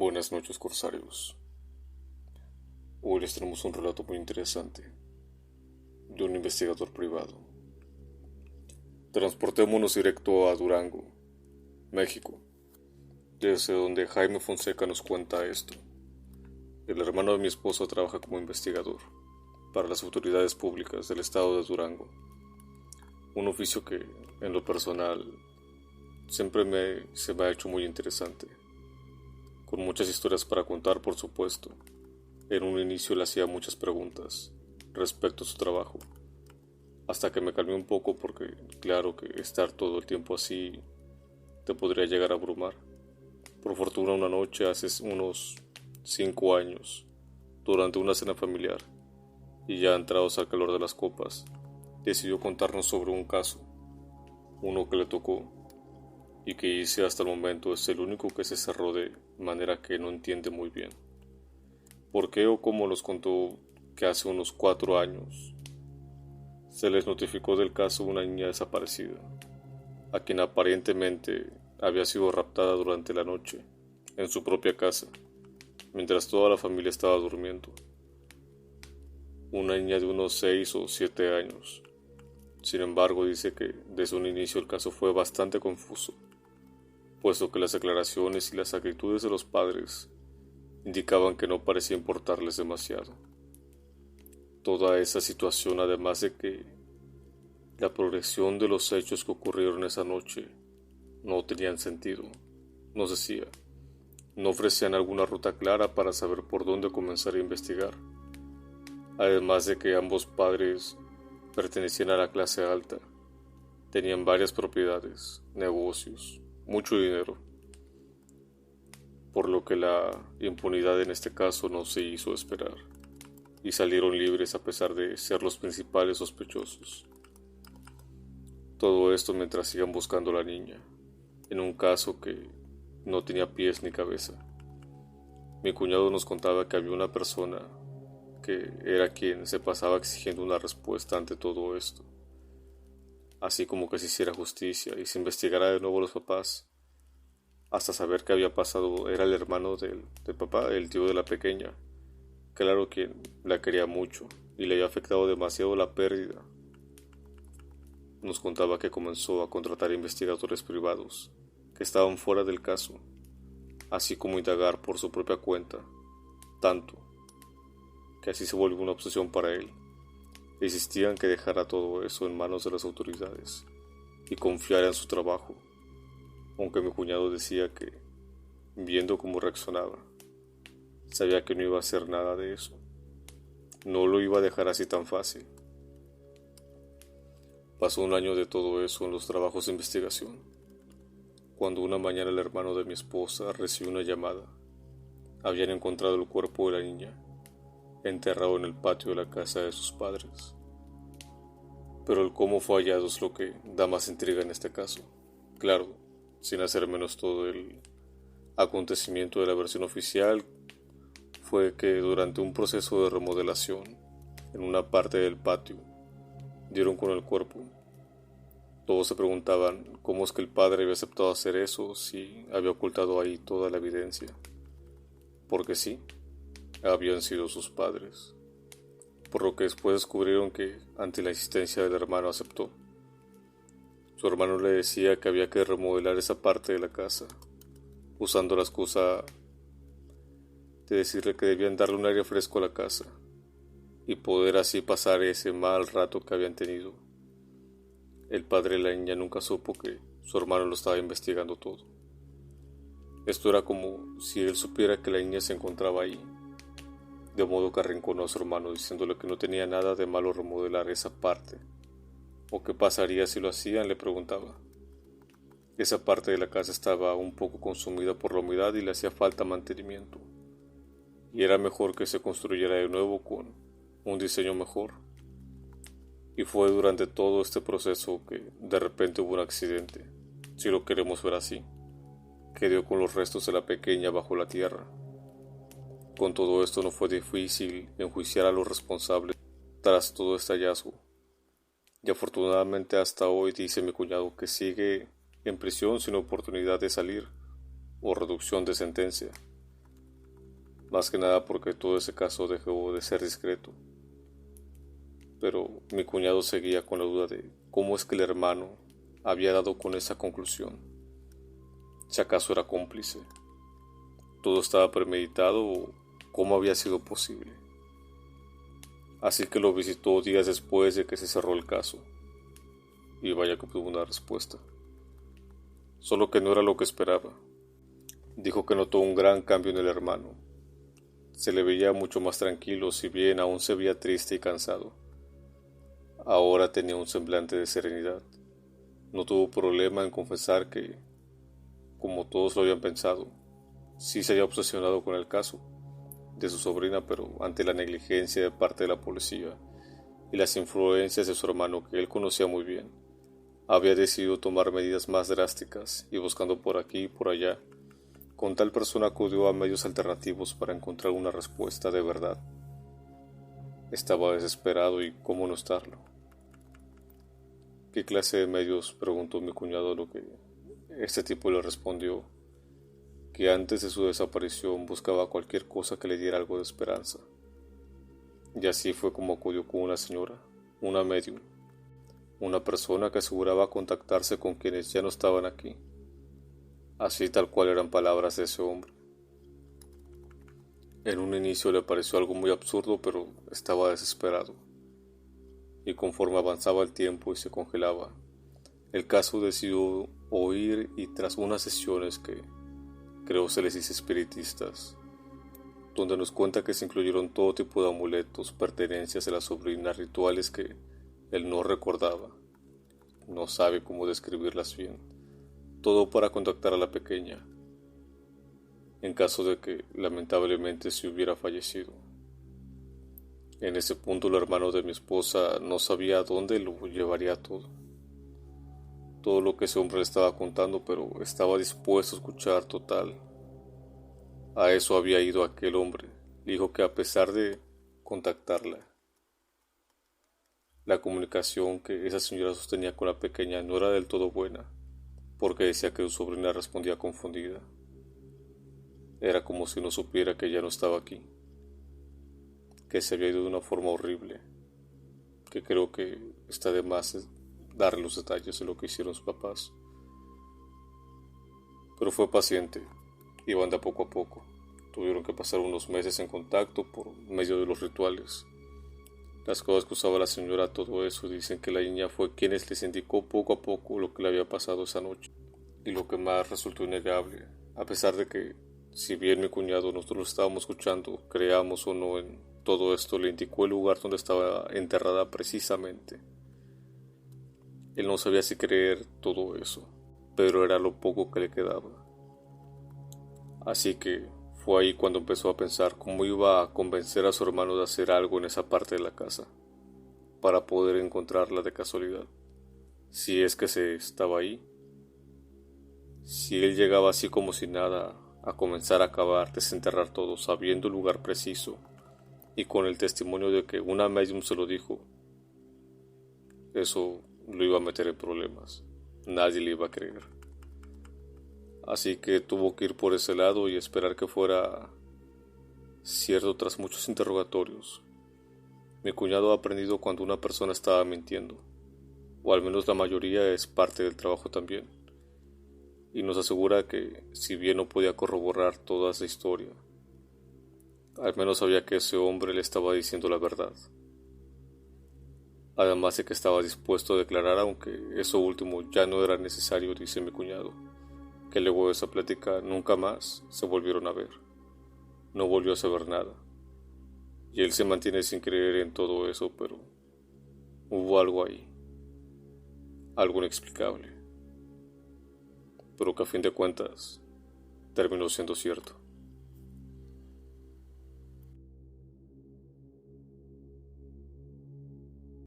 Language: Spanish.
Buenas noches, corsarios. Hoy les tenemos un relato muy interesante de un investigador privado. Transportémonos directo a Durango, México, desde donde Jaime Fonseca nos cuenta esto. El hermano de mi esposa trabaja como investigador para las autoridades públicas del estado de Durango, un oficio que, en lo personal, se me ha hecho muy interesante, con muchas historias para contar, por supuesto. En un inicio le hacía muchas preguntas respecto a su trabajo, hasta que me calmé un poco porque claro que estar todo el tiempo así te podría llegar a abrumar. Por fortuna una noche hace unos 5 años, durante una cena familiar, y ya entrados al calor de las copas, decidió contarnos sobre un caso, uno que le tocó, y que hice hasta el momento es el único que se cerró de manera que no entiende muy bien. ¿Por qué o cómo nos contó que hace unos 4 años se les notificó del caso de una niña desaparecida, a quien aparentemente había sido raptada durante la noche en su propia casa, mientras toda la familia estaba durmiendo? Una niña de unos 6 o 7 años. Sin embargo, dice que desde un inicio el caso fue bastante confuso, puesto que las declaraciones y las actitudes de los padres indicaban que no parecía importarles demasiado. Toda esa situación, además de que la progresión de los hechos que ocurrieron esa noche no tenían sentido, nos decía, no ofrecían alguna ruta clara para saber por dónde comenzar a investigar. Además de que ambos padres pertenecían a la clase alta, tenían varias propiedades, negocios, mucho dinero, por lo que la impunidad en este caso no se hizo esperar, y salieron libres a pesar de ser los principales sospechosos. Todo esto mientras sigan buscando a la niña, en un caso que no tenía pies ni cabeza. Mi cuñado nos contaba que había una persona que era quien se pasaba exigiendo una respuesta ante todo esto, así como que se hiciera justicia y se investigara de nuevo a los papás, hasta saber qué había pasado. Era el hermano del papá, el tío de la pequeña, claro, quien la quería mucho y le había afectado demasiado la pérdida. Nos contaba que comenzó a contratar investigadores privados que estaban fuera del caso, así como indagar por su propia cuenta, tanto que así se volvió una obsesión para él. Insistían que dejara todo eso en manos de las autoridades y confiara en su trabajo, aunque mi cuñado decía que, viendo cómo reaccionaba, sabía que no iba a hacer nada de eso. No lo iba a dejar así tan fácil. Pasó un año de todo eso en los trabajos de investigación, cuando una mañana el hermano de mi esposa recibió una llamada. Habían encontrado el cuerpo de la niña, enterrado en el patio de la casa de sus padres. Pero el cómo fue hallado es lo que da más intriga en este caso. Claro, sin hacer menos todo el acontecimiento de la versión oficial, fue que durante un proceso de remodelación, en una parte del patio, dieron con el cuerpo. Todos se preguntaban cómo es que el padre había aceptado hacer eso si había ocultado ahí toda la evidencia. Porque sí, habían sido sus padres, por lo que después descubrieron que, ante la insistencia del hermano, aceptó. Su hermano le decía que había que remodelar esa parte de la casa, usando la excusa de decirle que debían darle un aire fresco a la casa y poder así pasar ese mal rato que habían tenido. El padre de la niña nunca supo que su hermano lo estaba investigando todo. Esto era como si él supiera que la niña se encontraba ahí, de modo que arrinconó a su hermano diciéndole que no tenía nada de malo remodelar esa parte. ¿O qué pasaría si lo hacían?, le preguntaba. Esa parte de la casa estaba un poco consumida por la humedad y le hacía falta mantenimiento, y era mejor que se construyera de nuevo con un diseño mejor. Y fue durante todo este proceso que de repente hubo un accidente, si lo queremos ver así, que dio con los restos de la pequeña bajo la tierra. Con todo esto no fue difícil enjuiciar a los responsables tras todo este hallazgo, y afortunadamente hasta hoy dice mi cuñado que sigue en prisión sin oportunidad de salir o reducción de sentencia, más que nada porque todo ese caso dejó de ser discreto. Pero mi cuñado seguía con la duda de cómo es que el hermano había dado con esa conclusión. Si acaso era cómplice. ¿Todo estaba premeditado o cómo había sido posible? Así que lo visitó días después de que se cerró el caso. Y vaya que obtuvo una respuesta. Solo que no era lo que esperaba. Dijo que notó un gran cambio en el hermano. Se le veía mucho más tranquilo, si bien aún se veía triste y cansado. Ahora tenía un semblante de serenidad. No tuvo problema en confesar que, como todos lo habían pensado, sí se había obsesionado con el caso de su sobrina, pero ante la negligencia de parte de la policía y las influencias de su hermano que él conocía muy bien, había decidido tomar medidas más drásticas y buscando por aquí y por allá, con tal persona acudió a medios alternativos para encontrar una respuesta de verdad. Estaba desesperado y cómo no estarlo. ¿Qué clase de medios?, preguntó mi cuñado, a lo que este tipo le respondió que antes de su desaparición buscaba cualquier cosa que le diera algo de esperanza. Y así fue como acudió con una señora, una medium, una persona que aseguraba contactarse con quienes ya no estaban aquí. Así tal cual eran palabras de ese hombre. En un inicio le pareció algo muy absurdo, pero estaba desesperado. Y conforme avanzaba el tiempo y se congelaba, el caso decidió oír y tras unas sesiones que creo se les dice espiritistas, donde nos cuenta que se incluyeron todo tipo de amuletos, pertenencias de la sobrina, rituales que él no recordaba, no sabe cómo describirlas bien, todo para contactar a la pequeña, en caso de que lamentablemente se hubiera fallecido. En ese punto el hermano de mi esposa no sabía a dónde lo llevaría todo lo que ese hombre le estaba contando, pero estaba dispuesto a escuchar total. A eso había ido aquel hombre. Dijo que a pesar de contactarla, la comunicación que esa señora sostenía con la pequeña no era del todo buena, porque decía que su sobrina respondía confundida. Era como si no supiera que ya no estaba aquí, que se había ido de una forma horrible, que creo que está de más darle los detalles de lo que hicieron sus papás. Pero fue paciente, iban de poco a poco. Tuvieron que pasar unos meses en contacto por medio de los rituales. Las cosas que usaba la señora, todo eso, dicen que la niña fue quienes les indicó poco a poco lo que le había pasado esa noche. Y lo que más resultó innegable, a pesar de que, si bien mi cuñado nosotros lo estábamos escuchando, creamos o no en todo esto, le indicó el lugar donde estaba enterrada precisamente. Él no sabía si creer todo eso, pero era lo poco que le quedaba. Así que fue ahí cuando empezó a pensar cómo iba a convencer a su hermano de hacer algo en esa parte de la casa, para poder encontrarla de casualidad, si es que se estaba ahí. Si él llegaba así como si nada, a comenzar a cavar, desenterrar todo, sabiendo el lugar preciso, y con el testimonio de que una medium se lo dijo, eso lo iba a meter en problemas. Nadie le iba a creer. Así que tuvo que ir por ese lado y esperar que fuera cierto tras muchos interrogatorios. Mi cuñado ha aprendido cuando una persona estaba mintiendo, o al menos la mayoría es parte del trabajo también, y nos asegura que si bien no podía corroborar toda esa historia, al menos sabía que ese hombre le estaba diciendo la verdad. Además de que estaba dispuesto a declarar, aunque eso último ya no era necesario, dice mi cuñado, que luego de esa plática nunca más se volvieron a ver. No volvió a saber nada. Y él se mantiene sin creer en todo eso, pero hubo algo ahí, algo inexplicable, pero que a fin de cuentas terminó siendo cierto.